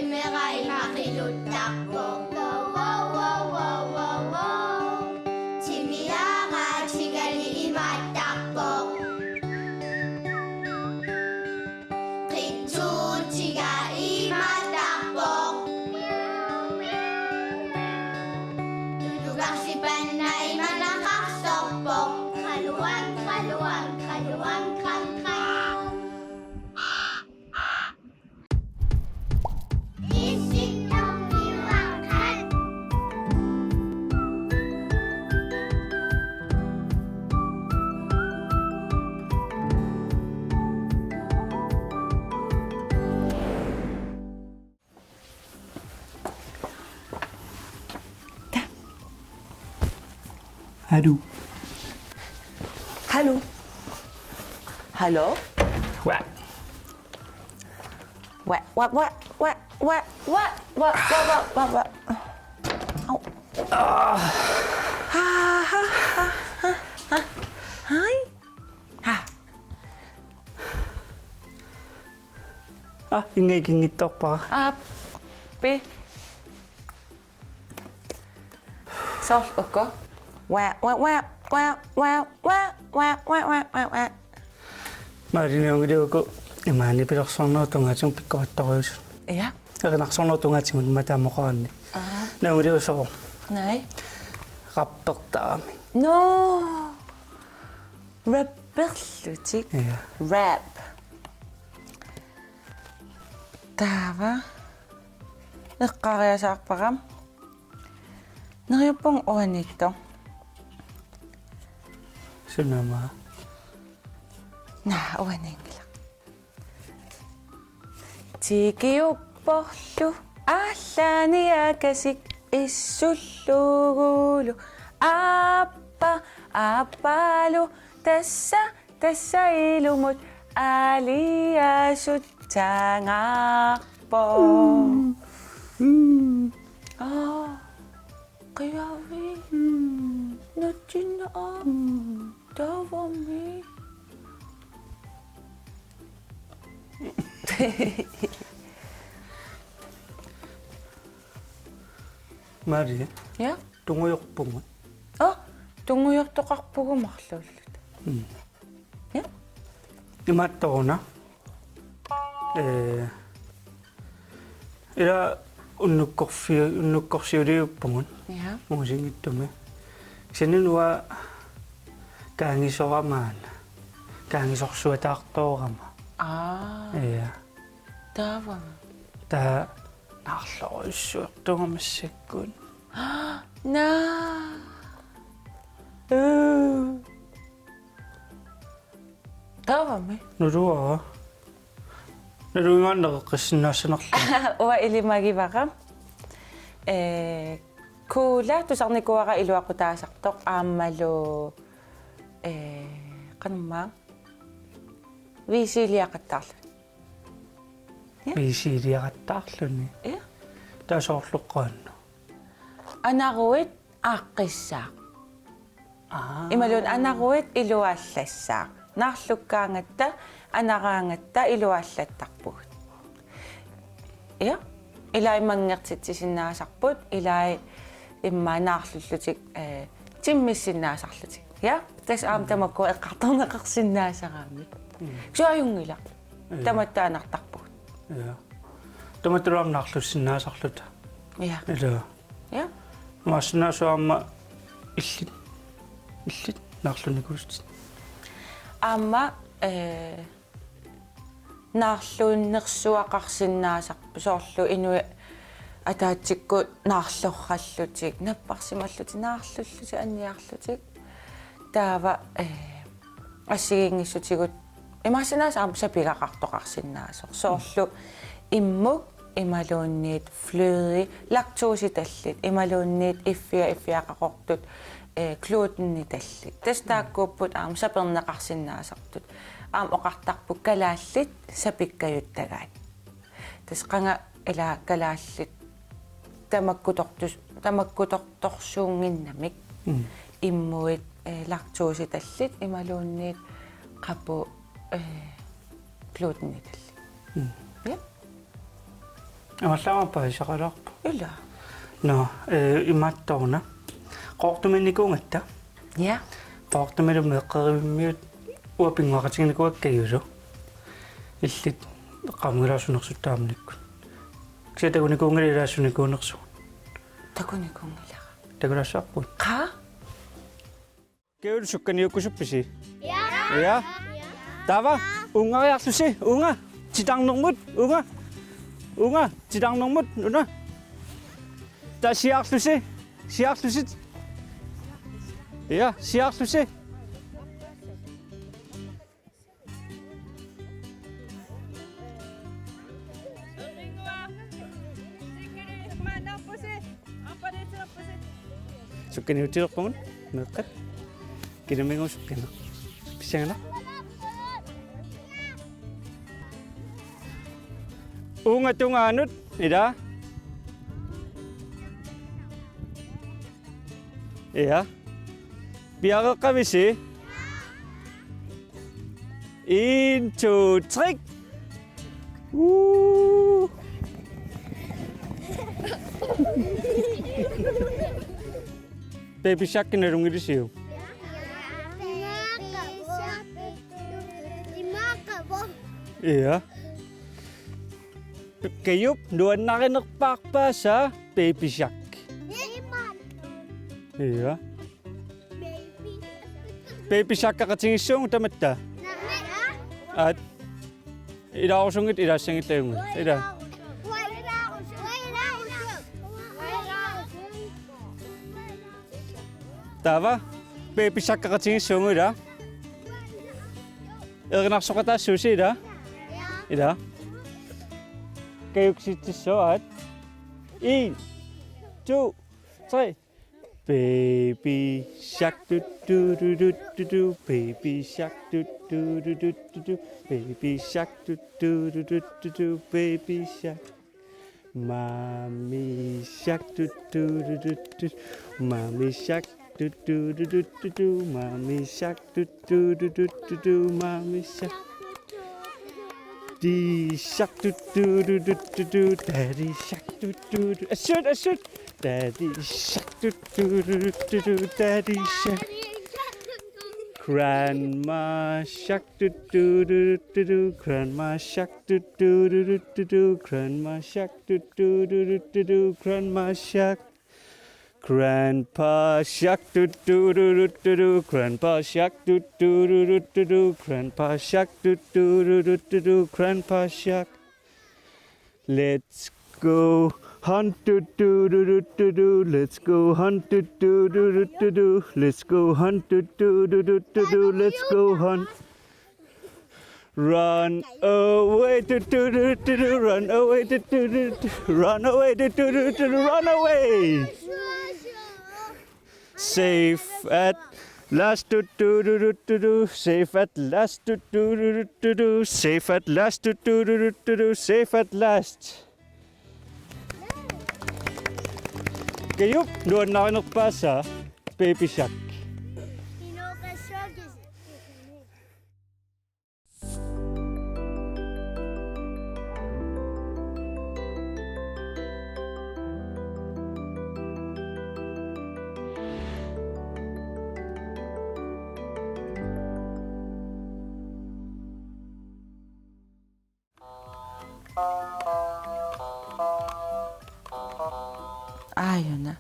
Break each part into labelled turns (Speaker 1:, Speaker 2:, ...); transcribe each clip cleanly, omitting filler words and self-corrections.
Speaker 1: Qimmeqa imaqiluttaqpo wow. Timiaqa tigali imattaqpo qittuutiga imattaqpo Tutuqarsipanna imanaqarsorpo qaluan qam
Speaker 2: Hallo.
Speaker 3: Hallo. Hallo?
Speaker 2: What?
Speaker 3: What? Au. Hej.
Speaker 2: Ingittorpara.
Speaker 3: Appi. Sol ukko. Wow.
Speaker 2: Maarinuungiluuku imaani pilersornertungatung pikkuattorius.
Speaker 3: Ja.
Speaker 2: Erinarsornertungatingun mataamoqaranni. Naungiluusoro
Speaker 3: Nej.
Speaker 2: rappertaami.
Speaker 3: No. Rapperlutik.
Speaker 2: Ja.
Speaker 3: Rap. Tava. Eqqariasaarparam. Neriuppung uanitto.
Speaker 2: Sunamaa.
Speaker 3: Uaningila. Tikiupporlu aallani akasik issullugulu appalu tässä ilumut aliasut tangaarpo. Qiyavi. Nattinna tavami.
Speaker 2: Maari
Speaker 3: Ja?
Speaker 2: tunguyorpungut.
Speaker 3: Tunguyortoqarpugumarlullut. Ja?
Speaker 2: Imaattoruna ila unnukkorsiuliuppungun
Speaker 3: Ja.
Speaker 2: muusingittumi sinunua kaangisoramaana kaangisorsuataartoorama ja
Speaker 3: Tavami.
Speaker 2: ta narlorissuertungamassakkuun
Speaker 3: Tavami.
Speaker 2: nulua nuluingaanneqqissinnaassnerlu
Speaker 3: Ua ilimagivaqam. Kuula tusarnikuaqa iluaqutaasartoq aammalu qanummaa viisiliaqattaarlu.
Speaker 2: viisiliaqattaarluni
Speaker 3: Ja.
Speaker 2: taasoorluqqaannu
Speaker 3: Anaruit aaqqissaaq. Imalun anaruit iluaallassaaq. Naarlukkaangatta anaraangatta iluaallattarpugut. Ja. Ilai mangertitsisinnaasarput ilai immaanaarlullutik timmissinnaasarlutik. Ja. Tas aam tamakku eqqartorneqersinnaasaraamik. Suajungila. Tamattaanartarpugut.
Speaker 2: ja tamattularnaarlussinnaasarluta
Speaker 3: Ja.
Speaker 2: ila
Speaker 3: Ja.
Speaker 2: maassinaasuarma illit naarlunikuust
Speaker 3: Aamma naarluunnersuaqarsinnaasarpu soorlu inui ataatikku naarlorrallutik napparsimalluti naarlulluti anniarlutik taava assigiingissutigut imaassinaas aam sapigaqartoqarsinnaasoq soorlu immuk imaluunniit fløde laktoositallit imaluunniit iffiaqaqortut glutenni tallit tastaakkuupput aam saperneqarsinnaasartut aam oqartarpuk kalaallit sapikkayuttagaat tas qanga ila kalaallit tamakkutortorsuunginnamik immuit laktoositallit imaluunniit qapu glutenni tallit ja
Speaker 2: амаллаамаппа исақалаарпа
Speaker 3: Ила.
Speaker 2: но имаатторна qoortuminikuungatta
Speaker 3: Ja.
Speaker 2: qoortumilu meeqqerimmiut uapinguaqatiginikуаккагиусу илlit qaamugilаарsunersuttaamnikku ксиатагуникуунгилилаассуникуунерсу
Speaker 3: Takunikungilaa.
Speaker 2: такулассаарпут
Speaker 3: Qa?
Speaker 2: кеул сукканиуккусупписи я тава унгаариарлуси унга титарнэрмут унга титарнэрмут уна сиарлуси я сиарлуси сукканиутилерпугун меэккат килумигуусуккана писагана унга тунгаанут ида я биареққависи 1 2 3 Baby Shark nerungilisiu. Iya. Kayup duan nakinerparpa sa Baby Shark. Iya. Baby Shark kakatingisung tamatta. At ilausungit ilasingit layung. Ida. Tava, Baby Shark kakatingisung ida. Ernaksukata susi ida. Ida. Kayuk sitiso at 1 2 3 Baby Shark do do do do do do Baby Shark do do do do do do Baby Shark do do do do do do Baby Shark Mommy Shark do do do do do Mommy Shark do do do do do do Mommy Shark do do do do do do Mommy Shark Daddy Shark do do do do do do Daddy Shark do do do I should Daddy Shark do do do do do Daddy Shark Grandma Shark do do do do do Grandma Shark do do do do do Grandma Shark do do do do do Grandma Shark Grandpa Shark do do do do do Grandpa Shark do do do do do Grandpa Shark do do do do do Grandpa Shark Let's go hunt do do do do do Let's go hunt do do do do do Let's go hunt do do do do do Let's go hunt Run away do do do do Run away do do do Run away do do do Run away Safe at last do do do do do Safe at last do do do do Safe at last do do do do Safe at last Kayup doon nakinukpa sa Baby Shark.
Speaker 3: Ayun na.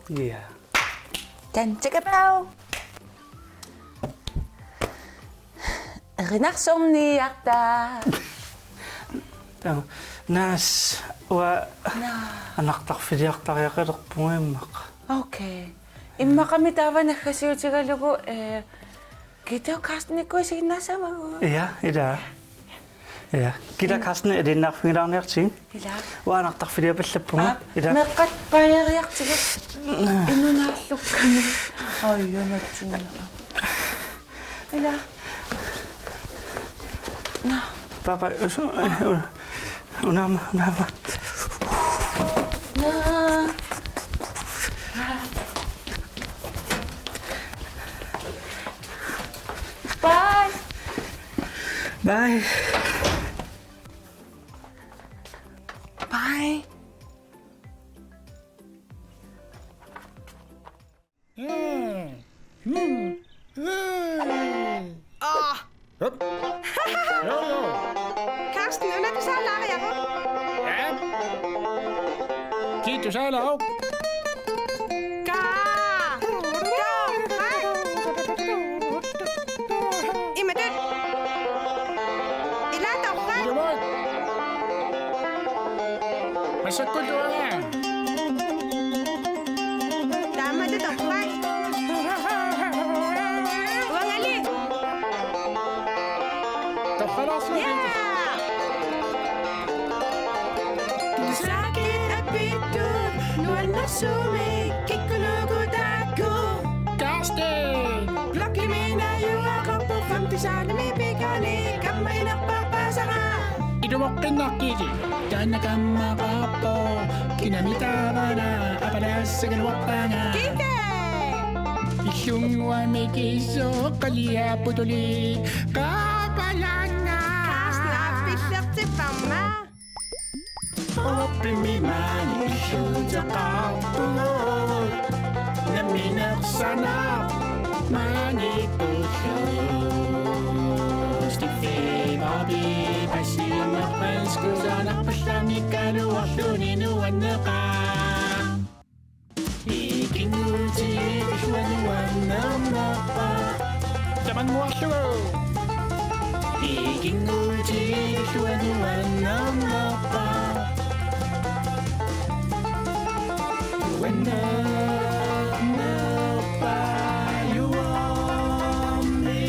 Speaker 2: Yeah.
Speaker 3: Tantsikapaw! Rinaksom akta.
Speaker 2: Nas wa anaqtarfiliartariaqalerpungiimmaq.
Speaker 3: Okay. Imma kami tawa nakasiutigalugu kita kastnikku signasamagu.
Speaker 2: Ja, ida. Ja, kita Karsten er det nærfingerarnertin.
Speaker 3: Ila.
Speaker 2: Uanartarfiliapallappunga. Ila.
Speaker 3: Meqqat paayariartigut. Inunaallukkani. Ayunatsinna. Ila. Na.
Speaker 2: Papa, unama.
Speaker 3: Na. Bye.
Speaker 2: Bye.
Speaker 3: Bye.
Speaker 4: Karsten, ynder du salaria ako?
Speaker 5: Ja. Giv du så lov.
Speaker 4: Ka! Ima den! Ila daw ka!
Speaker 5: Du må. Hvad så går du her?
Speaker 4: Tama na daw ka! Uwang ali!
Speaker 5: Du holder også lidt.
Speaker 4: Sakit at bitut, nuan na sumik, ikulugod ako.
Speaker 5: Karsten!
Speaker 4: Bloklimina yung ako po, famtisala may bigani, kamay nagpapasa ka.
Speaker 5: Iduwakin na kiti. Dana ka makapo. Kinamita ka na. Apalas sa galwak pa nga.
Speaker 4: Kike!
Speaker 5: Isungwa may kiso. Kalia putuli. Kapalan na.
Speaker 4: Karsten, apisak si Pama.
Speaker 5: Open me man. Isunod ka po. Naminak sana. Mani po siya. Stifi Bobby. Pasimak pansko. Sana pasyami ka. Luwak tuninuan na ka. Ikinuti. Kishwanuan na mapa. Jaman mo siya. Ikinuti. Kishwanuan na mapa. When the you want me,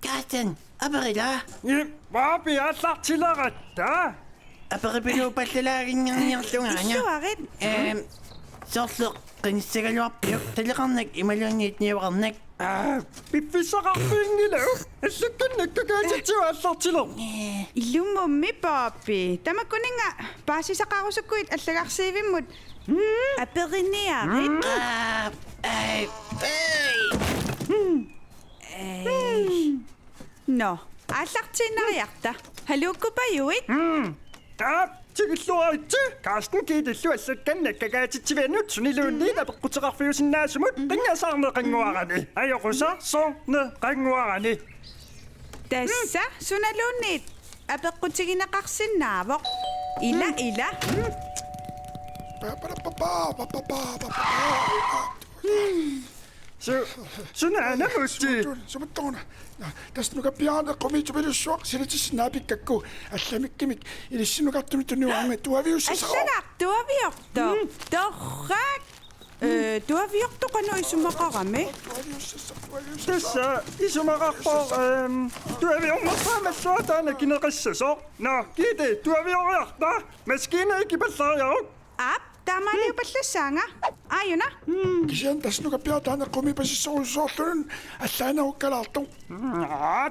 Speaker 6: Karsten, aperida.
Speaker 2: Bobby, atlartilarata.
Speaker 6: Aperipilu pallalaagin ngarniarlungaania.
Speaker 4: Isuarit.
Speaker 6: Sorluq qinissagaluarpiu taliqarnak imaluanniit niuqarnak.
Speaker 2: Piffisaqarpiingila. Assukkunnakkakaasitsua allartiler.
Speaker 4: Ilumummi, Poppy. Tamakuninga. Paasisaqarusukkuit allagarsiivimmut. Aperiniarit. No. Аллартиннариарта. Халууккупаюит.
Speaker 2: Tigilluaritsi Karsten kiitillu assakkannakkakaatitsivannut suniluunniina peqqutiqarfiusinnaasumut qingasaarne qanguarani ajoqusarsorne qanguarani
Speaker 4: Tässä sunaluunniit. Apeqqutiginaqarsinnaavoq. Ila.
Speaker 2: sunaanamutti
Speaker 7: Sumuttuuna. Tästä pian komiitupelussuaq silitissinaapikakku allamikkimik ilissinnuqartumittunniuarmi tuaviussa saa.
Speaker 4: Алланартуавиорто. Торрак. Туавиорто qanu isumaqarami.
Speaker 2: tassa isumaqarpoor tuaviornersaamassуатаана кинеқиссасо no kiiti tuavioriarta maskina ikipallariaruk
Speaker 4: Ap tamaliupallassaanga. Ayuna.
Speaker 7: Kisian tästä pian tänne komipasissorusorlun allaanarukkalaartu.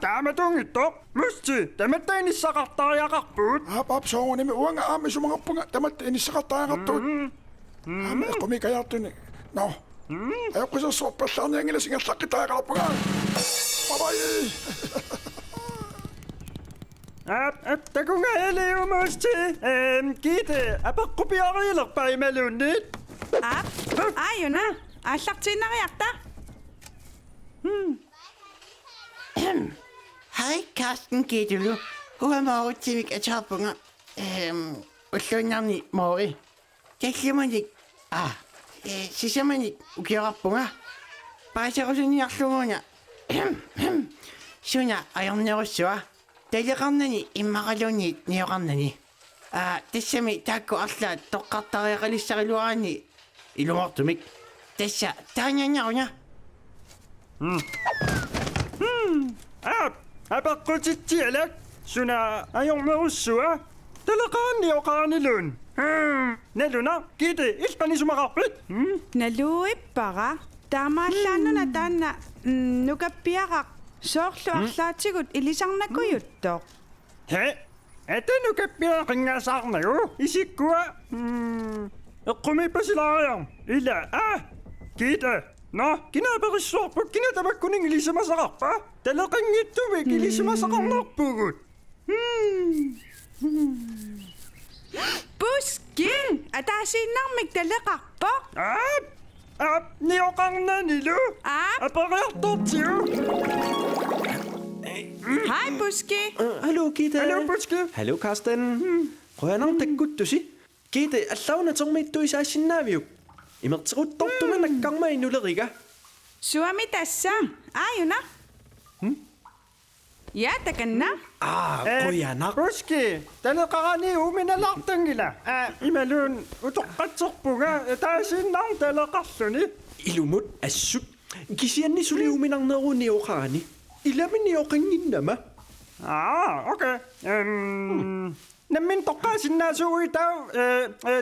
Speaker 2: taamatungitto musti tamattainissaqartariaqarpuut
Speaker 7: Apap soonimi uanga aami sumaqappunga tamatta inissaqartaaqartuut. Aami komikajartuni. No. Ayoqqisarsorpallaarniangila singallaqqitaaqarpunga. Bye.
Speaker 2: takunga eliumusti kiiti apaqqupiariilerpaimaluunniit
Speaker 4: Ap. Ayuna. Allartinnariarta.
Speaker 6: Hej, Karsten Gedulu. Huamautimik atarapunga. Ulluinarni moori. Taklamanik. Sisamanik ukiarpunga. Paasarusuniarlunguuna. Suna ajornerussua. Taliqarnani immaqaluni niuqarnani. Tassami taakku arlaat toqqartariaqalissariluarani ilumortumik. Tassa taanyannarunya.
Speaker 8: Апаққутитсиалак суна ajornerussua талеқаанниоқаранилуун налуна ките илпанисумақарпит
Speaker 3: Налуиппара таамааллаануна таанна нукаппиарaq соорлу арлаатигут илисарнакуйуттоо
Speaker 8: хэ атанукаппиақингаасаарнагу исиккуа эққумиппасилаариар ила ките но кинапериссуарпут кинатамаккунин илисамасақарпа талеқангиттумик илисамасақарнарпугут
Speaker 3: Пускин атаасииннармик талеқарпо
Speaker 8: ниоқарнанилу апариартортиу
Speaker 3: Hej Buski
Speaker 9: Hallo Gitte.
Speaker 8: Hallo Buski.
Speaker 9: Hallo Karsten. Qoyanam takkuttusi. Gitte allauna tormittuisaasinnaaviyuk. Imertiquttortuma nakkarma inuleriga.
Speaker 3: Suami tassa Ajuna Ja takanna
Speaker 9: Qoyanaq.
Speaker 8: Buski талеқарани уминалаартангила ималуун утоққатсерпуга таасиннар талеқарлуни
Speaker 9: Ilumut assut. Kisianni suli uminarneruuni oqarani. Ilamini oqanginnama.
Speaker 8: окей наммин тоққаасиннаасууи таа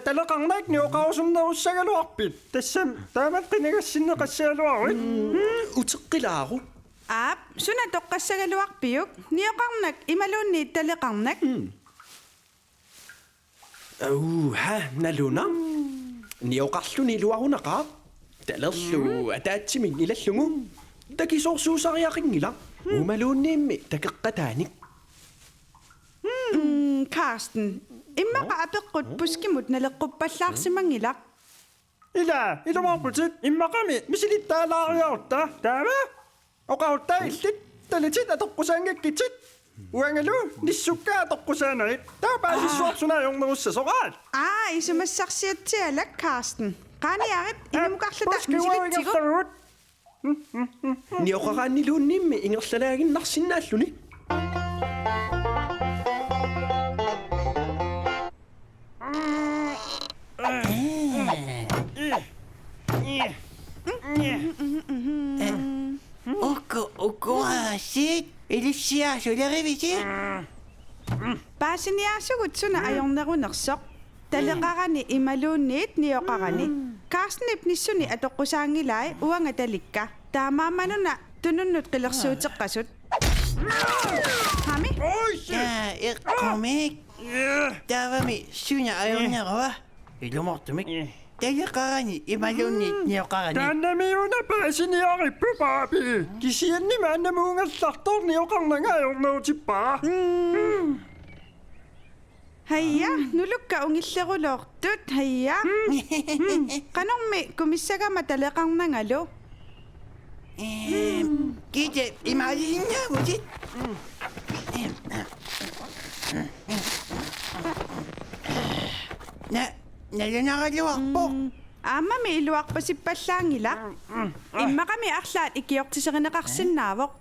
Speaker 8: талеқарнаак ниоқарусуннеруссагалуарпит тассам таамат қинагассиннеқассаалуаруит
Speaker 9: Uteqqilaaru.
Speaker 3: Aap suna toqqassagaluarpiuk nioqarnak imaluunni taleqarnak
Speaker 9: Ha naluna. Nioqarluni luarunaqa. Talerlu ataatsimin ilallungu. Takisorsuusariaqingila. Umaluunniimmi takeqqataanik.
Speaker 3: Karsten immaqa apeqqut puskimut naleqquppallаарsimangilaq
Speaker 8: ила илумарпутит иммақами мисилиттаалаариарутта таама оқарутта иллит талитит атоққусаангаккитит уангалу ниссуккаа тоққусаанерит таапаасиссуарсуна йорнеруссасораат
Speaker 3: isumassarsiatsialak Karsten qaaniarit inumuqarluta misilittigut
Speaker 9: Nioqaqaanniluunniimmi ingerlalaaginarsinnaalluni.
Speaker 6: Sit. Ilisiaasulerivisit.
Speaker 3: paasiniaarsugut suna ajornerunersoq taleqarani imaluunniit nioqarani Karstenip nissuni atoqqusaangilai uanga talikka taamaamanuna tununnut qilersuuteqqasut Hami
Speaker 6: Iqqumik. Taavami suna ajornerua. Ilumortumik. Taliqarani imaluunniit niuqarani.
Speaker 8: тааннамиуна паасиниариппу пааби кисианни мааннамуунгаллартор ниоқарнага йорнерутиппаа
Speaker 3: Hayya nulukka ungilleruloortut hayya qanormi kumissagama taleqarnangalu
Speaker 6: Gitte imalinnaamusit. Nalunaraluarpoq.
Speaker 3: aamami iluarpasippallaangila immaqami arlaat ikiortiserineqarsinnaavoq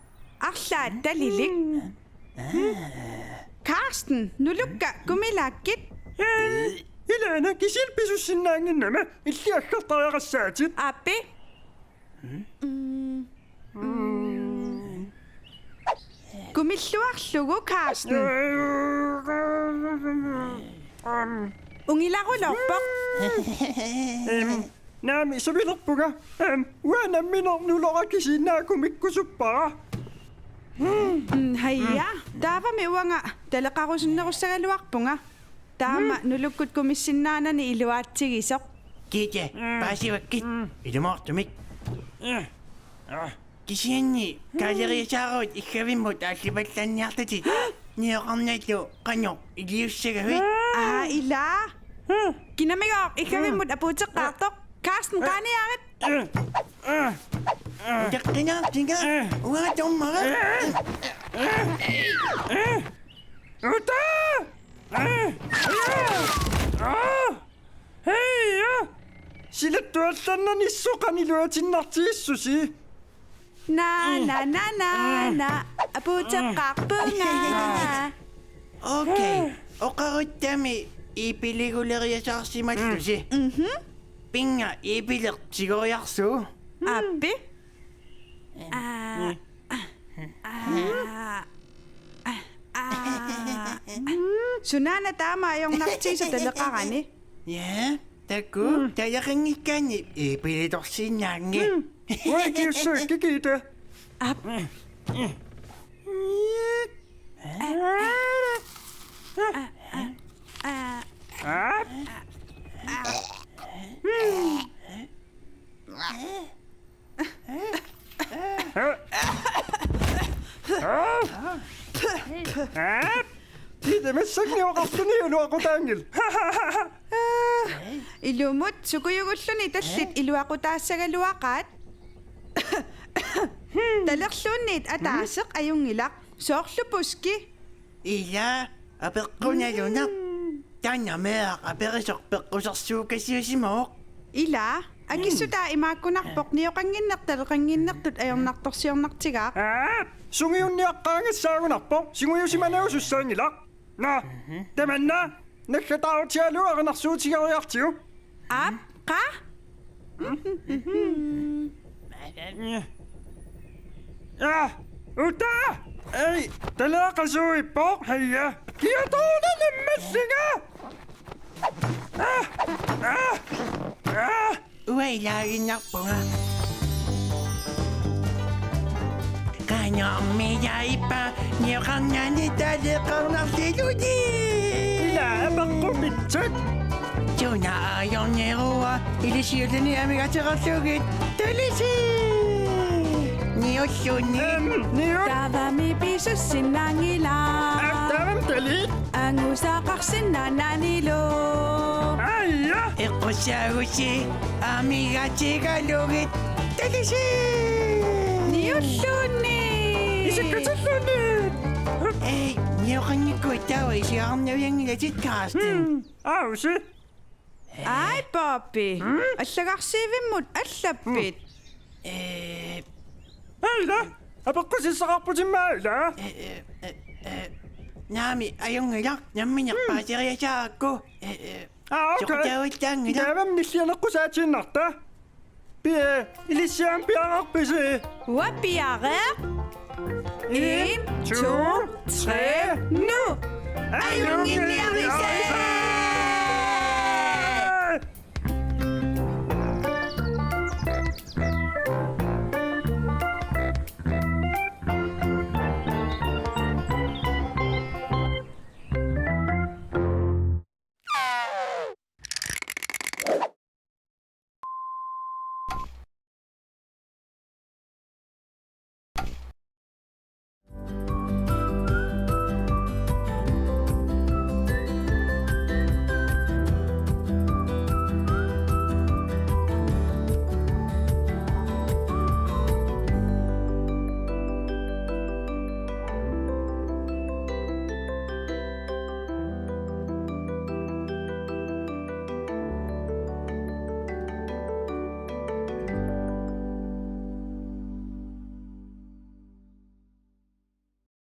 Speaker 3: arlaat talilik Karsten nulukka kumilaakkit
Speaker 8: илаана кисилписуссиннаангиннама иллиаггартариақассаатит
Speaker 3: appi kumilluarlugu Karsten ungilarulorpoq
Speaker 8: наами сувилерпуга уанамминернулора кисиннаакумиккусуппара
Speaker 3: hayya taavami uanga taleqarusunnerussagaluarpunga taama nulukkut kumissinnaanani iluaatsigisoq
Speaker 6: Gitte paasivakkit. Ilumortumik. Kisianni kaaleriisaaruut ikkavimmut ааллипаллаанниартатит. Niоqarnallu qano iliussagavit.
Speaker 3: ila kinamigoq ikkavimmut apuuteqqaartoq Karsten qaaniarit
Speaker 6: Taqqinaartinga uatormara.
Speaker 8: ута хейя силаттуалланнаниссоқанилуатиннартииссуси
Speaker 3: Na aputsakak bunga.
Speaker 6: Okay. Okarot dami. Ipili ko lang yung saksimatlusi. Pinga, ipilik siguro yakso.
Speaker 3: Api? Sunana tama yung nakchi sa talakakan eh.
Speaker 6: Yeah? Taku, tayo kang ikan. Ipili tok sinangi.
Speaker 8: 왜 기스 기기대? Tiedämme saknia kahtuni luoku tangil.
Speaker 3: Ilumot, sukuyugulluni tallit iluakutaassagaluaqaat. Talaqluunniit ataaseq ayungilaq soorlupuski.
Speaker 6: Ila, apekkunalunap. Tanya meak, aperisok pekkusarsuukasiusimooq.
Speaker 3: Ila, akissutaa imaakkunarpoq nioqanginnartal qanginnartut ajornartorsiornartigaaq.
Speaker 8: 숭이운니악강했사구나뽀 싱우유시마네우수쌍이라 나 때문나 내가 따오치알루 아가낙수치가오약지요
Speaker 3: Ap, ka?
Speaker 8: 야 우따 에이 달라가수이뽀 하이야 기어도는 엠메싱아
Speaker 6: Uy, lagi nakpunga. Kanya meyaipa, niyo kang nanitadikang naksiludi.
Speaker 8: ila bakko bitsit
Speaker 6: Juna ayong niruwa, ilisiyod ni amiga tsakasugit. Tulisi! Niyo suni.
Speaker 8: 니요
Speaker 3: Tavami pisussinangila.
Speaker 8: 앞다람 텔리
Speaker 3: Ang usaqaqsinnananilo.
Speaker 8: 아이야
Speaker 6: Ikusagusi, amiga tsikalugit. Tulisi!
Speaker 3: Niulluni.
Speaker 8: 이sik까지소니
Speaker 6: Ey, niyo kang nikutawa, siyang nawang legit casting.
Speaker 8: 아우시
Speaker 3: Ai, Poppy. Allaqarsiivimmut allappit.
Speaker 8: 아이라 아빠꺼 시사가쁘진 말라
Speaker 6: Nami, ayong ngilak, namin nakpasirya siya ako.
Speaker 8: 아
Speaker 6: Sukutawit lang ngilak.
Speaker 8: 내가 니시아나고 사진 났다 비에 일리시안 비앙악비시
Speaker 3: Wapiareq. 1, 2, 3, nu.
Speaker 8: 아이롱
Speaker 6: 일리아리세.